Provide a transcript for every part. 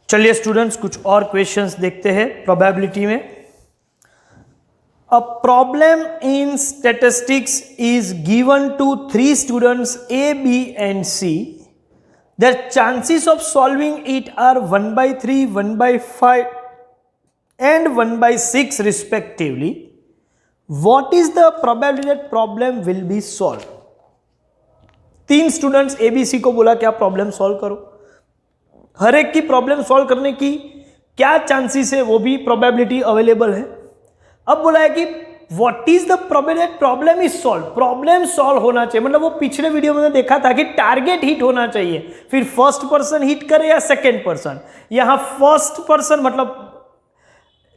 चलिए स्टूडेंट्स कुछ और क्वेश्चंस देखते हैं प्रोबेबिलिटी में। A problem in statistics is given to 3 students A, B and C. Their chances of solving it are 1/3, 1/5 and 1/6 respectively. What is the probability that problem will be solved? 3 students A, B, C को बोला कि आप problem solve करो। हर एक की problem solve करने की क्या चांसेस है वो भी प्रोबेबिलिटी अवेलेबल है। अब बोला है कि what is the probability problem is solve, problem solve होना चाहिए, मतलब वो पिछले वीडियो में देखा था कि टारगेट हिट होना चाहिए, फिर फर्स्ट पर्सन हिट करे या सेकेंड पर्सन। यहां फर्स्ट पर्सन मतलब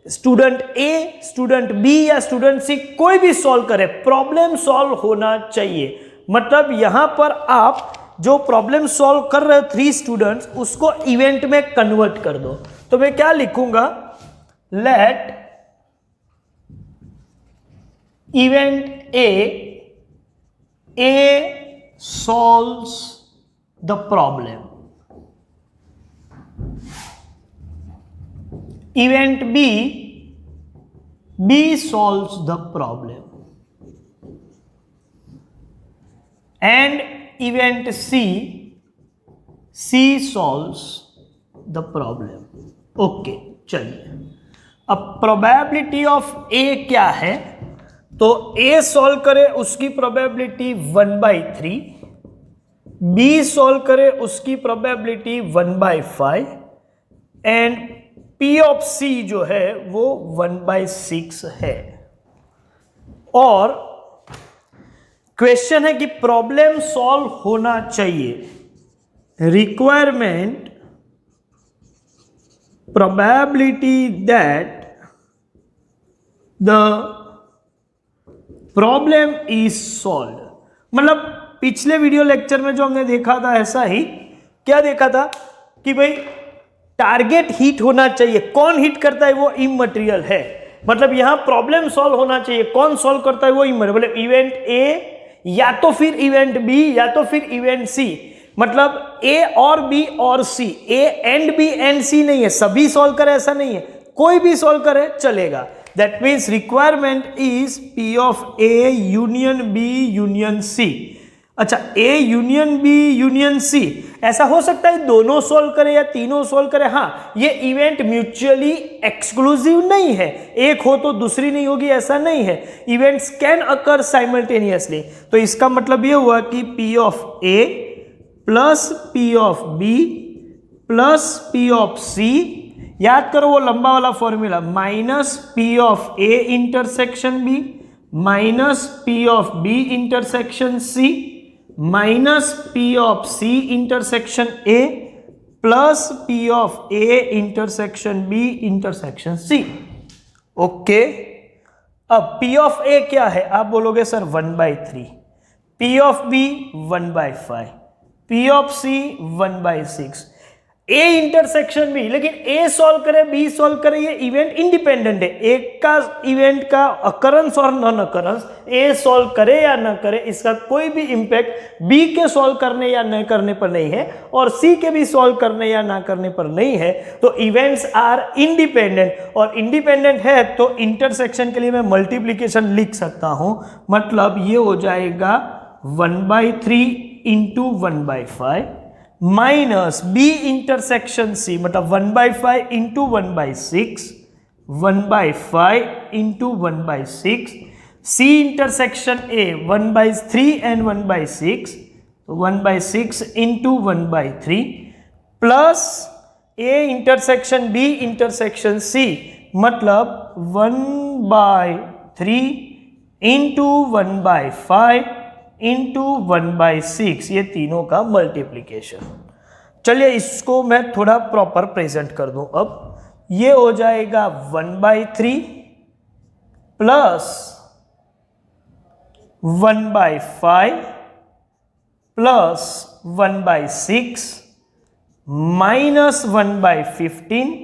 स्टूडेंट ए, स्टूडेंट बी या स्टूडेंट सी कोई भी सॉल्व करे, प्रॉब्लम सॉल्व होना चाहिए। मतलब यहां पर आप जो प्रॉब्लम सॉल्व कर रहे हो 3 स्टूडेंट्स उसको इवेंट में कन्वर्ट कर दो। तो मैं क्या लिखूंगा, late event A solves the problem, event B solves the problem and event C solves the problem। Okay चलिए अब प्रोबेबिलिटी ऑफ A क्या है, तो A सॉल्व करे उसकी प्रोबेबिलिटी 1/3, B सॉल्व करे उसकी probability 1/5 and P of C जो है वो 1/6 है। और क्वेश्चन है कि प्रॉब्लम सॉल्व होना चाहिए, requirement probability that the problem is solve. मतलब पिछले वीडियो लेक्चर में जो हमने देखा था ऐसा ही, क्या देखा था कि भाई टारगेट हिट होना चाहिए, कौन हिट करता है वो इमटेरियल है, मतलब यहां प्रॉब्लम सॉल्व होना चाहिए, कौन सॉल्व करता है वो इमटेरियल, मतलब इवेंट ए या तो फिर इवेंट बी या तो फिर इवेंट सी, मतलब ए और बी और सी, ए एंड बी एंड सी नहीं है, सभी सॉल्व करे ऐसा नहीं है, कोई भी सॉल्व करे चलेगा। That means requirement is P of A union B union C। अच्छा A union B union C ऐसा हो सकता है दोनों सॉल्व करे या तीनों सॉल्व करे। हाँ, ये इवेंट म्यूचुअली एक्सक्लूसिव नहीं है, एक हो तो दूसरी नहीं होगी ऐसा नहीं है, इवेंट्स कैन अकर साइमल्टेनियसली। तो इसका मतलब ये हुआ कि P of A plus P of B plus P of C, याद करो वो लंबा वाला formula, minus P of A intersection B minus P of B intersection C minus P of C intersection A plus P of A intersection B intersection C. Okay, अब P of A क्या है, आप बोलोगे sir 1/3, P of B 1/5, P of C 1/6, A intersection B, लेकिन A solve करे B solve करे ये event independent है, एक का इवेंट का अकरेंस और नॉन अकरेंस ए सॉल्व करे या ना करे इसका कोई भी इंपैक्ट बी के सॉल्व करने या न करने पर नहीं है और सी के भी सॉल्व करने या ना करने पर नहीं है। तो इवेंट्स आर इंडिपेंडेंट, और इंडिपेंडेंट है तो इंटरसेक्शन के लिए मैं मल्टीप्लीकेशन लिख सकता हूं, मतलब ये हो जाएगा 1/3 into 1/5 minus B intersection C, मतलब 1/5 into 1/6, 1/5 into 1/6, C intersection A 1/3 and 1/6, तो 1/6 into 1/3 plus A intersection B intersection C, मतलब 1/3 इंटू 1/5 इंटू 1/6, ये तीनों का मल्टीप्लीकेशन। चलिए इसको मैं थोड़ा प्रॉपर प्रेजेंट कर दूं। अब ये हो जाएगा 1/3 plus 1/5 plus 1/6 minus 1/15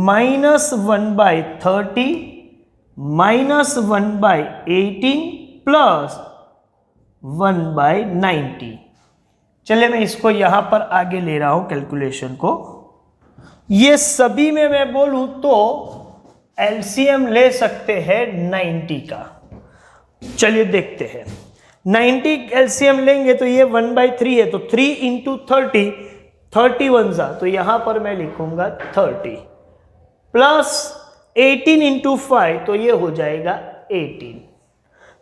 minus 1/30 minus 1/18 plus 1/90। चलिए मैं इसको यहां पर आगे ले रहा हूं कैलकुलेशन को। ये सभी में मैं बोलूं तो एलसीएम ले सकते हैं 90 का। चलिए देखते हैं, 90 एलसीएम लेंगे तो ये 1/3 है, तो 3 इंटू 30, 31 जा, तो यहां पर मैं लिखूंगा 30 प्लस 18 इंटू 5 तो ये हो जाएगा 18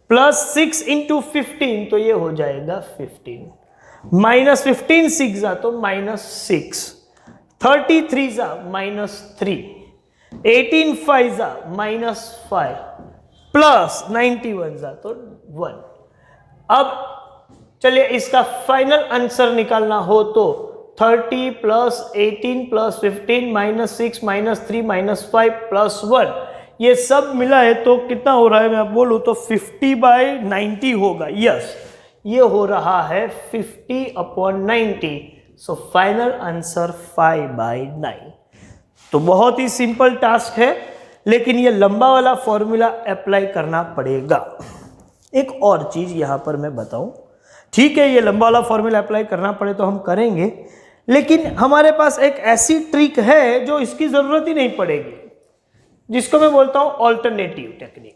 प्लस 6 इंटू 15 तो ये हो जाएगा 15 माइनस 15 6 जा तो -6, 33 जा -3, 18 5 जा -5 प्लस 91 जा तो 1। अब चलिए इसका फाइनल आंसर निकालना हो तो 30 प्लस 18 प्लस 15 -6 -3 -5 प्लस 1, ये सब मिला है तो कितना हो रहा है, मैं बोलूं तो 50/90 होगा। यस, ये हो रहा है 50/90। So final answer 5/9। तो बहुत ही सिंपल टास्क है, लेकिन ये लंबा वाला फॉर्मूला अप्लाई करना पड़ेगा। एक और चीज यहां पर मैं बताऊं, ठीक है ये लंबा वाला फॉर्मूला अप्लाई करना पड़े तो हम करेंगे, लेकिन हमारे पास एक ऐसी ट्रिक है जो इसकी जरूरत ही नहीं पड़ेगी, जिसको मैं बोलता हूं ऑल्टरनेटिव टेक्निक।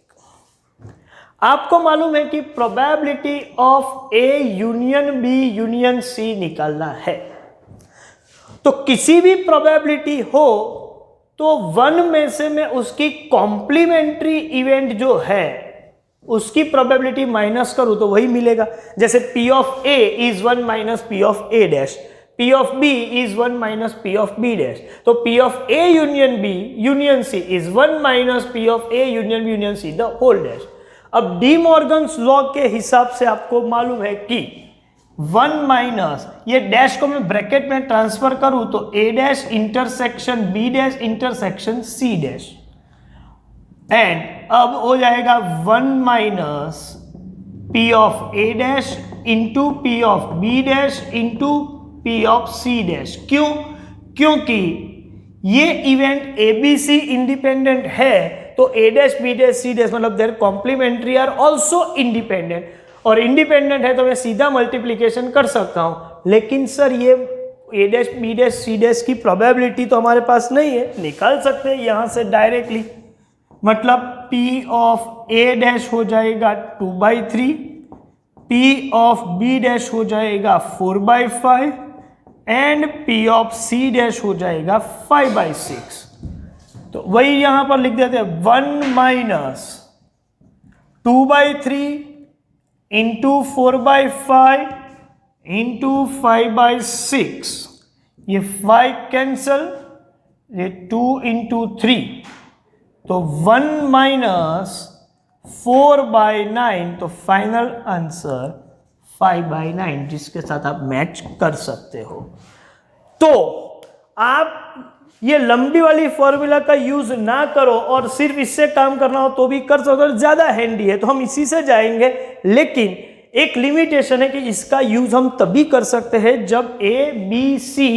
आपको मालूम है कि probability of A union B union C निकालना है, तो किसी भी प्रोबेबिलिटी हो तो 1 में से मैं उसकी कॉम्प्लीमेंट्री इवेंट जो है उसकी प्रोबेबिलिटी माइनस करूं तो वही मिलेगा। जैसे P of A is 1 minus P of A dash, P of B is 1 minus P of B dash, तो P of A union B union C is 1 minus P of A union B union C the whole dash. अब De Morgan's law के हिसाब से आपको मालूम है कि 1 minus ये डैश को मैं ब्रैकेट में ट्रांसफर करूं तो A dash intersection B dash intersection C dash, and अब हो जाएगा 1 minus P of A dash into P of B dash into P of C dash. क्यों? क्योंकि ये इवेंट ABC इंडिपेंडेंट है, तो A dash B dash C dash मतलब there complementary are also independent, और इंडिपेंडेंट है तो मैं सीधा मल्टीप्लीकेशन कर सकता हूं। लेकिन सर ये A dash B dash C dash की प्रोबेबिलिटी तो हमारे पास नहीं है, निकाल सकते हैं यहां से डायरेक्टली, मतलब P ऑफ A डैश हो जाएगा 2/3, P ऑफ B डैश हो जाएगा 4/5 and P of C dash हो जाएगा 5/6। तो वही यहां पर लिख देते हैं 1 माइनस 2/3 इंटू 4/5 इंटू 5/6, ये 5 कैंसल, ये 2 इंटू 3, तो 1 माइनस 4/9, तो फाइनल आंसर 5/9, जिसके साथ आप मैच कर सकते हो। तो आप ये लंबी वाली फॉर्मूला का यूज ना करो और सिर्फ इससे काम करना हो तो भी कर सकते हो, ज्यादा हैंडी है तो हम इसी से जाएंगे, लेकिन एक लिमिटेशन है कि इसका यूज हम तभी कर सकते हैं जब A B C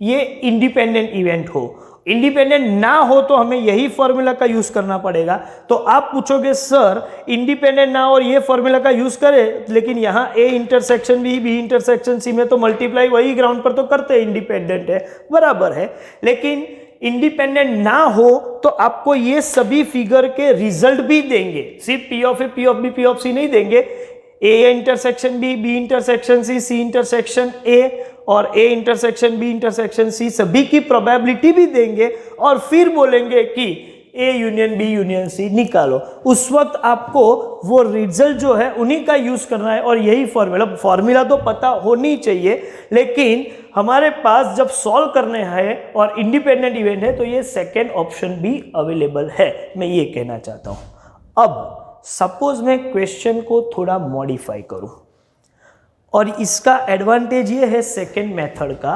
ये इंडिपेंडेंट इवेंट हो। इंडिपेंडेंट ना हो तो हमें यही फॉर्मूला का यूज करना पड़ेगा। तो आप पूछोगे सर इंडिपेंडेंट ना और ये फॉर्मूला का यूज करें, लेकिन यहाँ A intersection B B intersection C में तो मल्टीप्लाई वही ग्राउंड पर तो करते इंडिपेंडेंट है, बराबर है। लेकिन इंडिपेंडेंट ना हो तो आपको ये सभी फिगर के रिजल्ट भी देंगे, सिर्फ P of A P of B P of C नहीं देंगे। A intersection B B intersection C C intersection A और A intersection B intersection C सभी की प्रोबेबिलिटी भी देंगे, और फिर बोलेंगे कि A union B union C निकालो। उस वक्त आपको वो रिजल्ट जो है उन्हीं का यूज करना है, और यही फॉर्मूला तो पता होनी चाहिए, लेकिन हमारे पास जब सॉल्व करने हैं और इंडिपेंडेंट इवेंट है तो ये सेकेंड ऑप्शन भी अवेलेबल है, मैं ये कहना चाहता हूं। अब सपोज मैं क्वेश्चन को थोड़ा मॉडिफाई करूं, और इसका एडवांटेज ये है सेकेंड मेथड का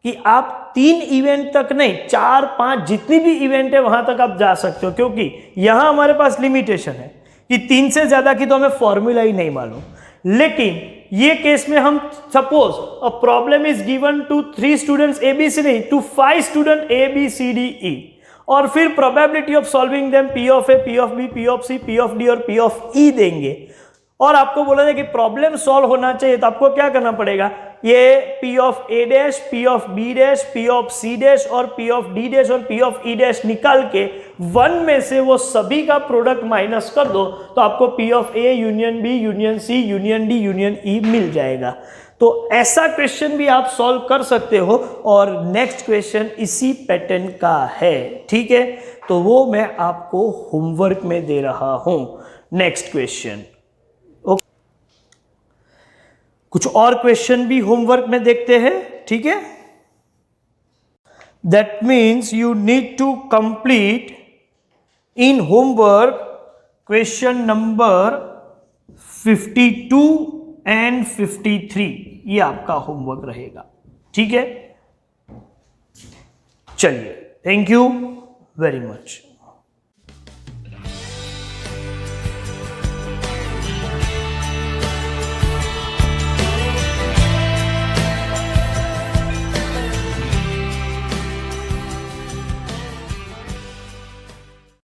कि आप 3 इवेंट तक नहीं, 4 5 जितनी भी इवेंट है वहां तक आप जा सकते हो, क्योंकि यहां हमारे पास लिमिटेशन है कि 3 से ज्यादा की तो हमें फॉर्मूला ही नहीं मालूम। लेकिन ये केस में हम suppose a problem is given to 3 students ABC नहीं, टू 5 स्टूडेंट ABCDE, और फिर probability of solving them P of A P of B P of C P ऑफ D और P ऑफ E देंगे, और आपको बोला जाए कि प्रॉब्लम सॉल्व होना चाहिए तो आपको क्या करना पड़ेगा, ये P of A dash, P of B dash, P of C dash और P ऑफ D डैश और P ऑफ E डैश निकाल के 1 में से वो सभी का प्रोडक्ट माइनस कर दो तो आपको P of A union B union C union D union E मिल जाएगा। तो ऐसा क्वेश्चन भी आप सॉल्व कर सकते हो और नेक्स्ट क्वेश्चन इसी पैटर्न का है, ठीक है। तो वो मैं आपको होमवर्क में दे रहा हूं। नेक्स्ट क्वेश्चन, कुछ और क्वेश्चन भी होमवर्क में देखते हैं, ठीक है। That means you need to complete in homework question number 52 and 53, ये आपका होमवर्क रहेगा, ठीक है। चलिए, थैंक यू वेरी मच।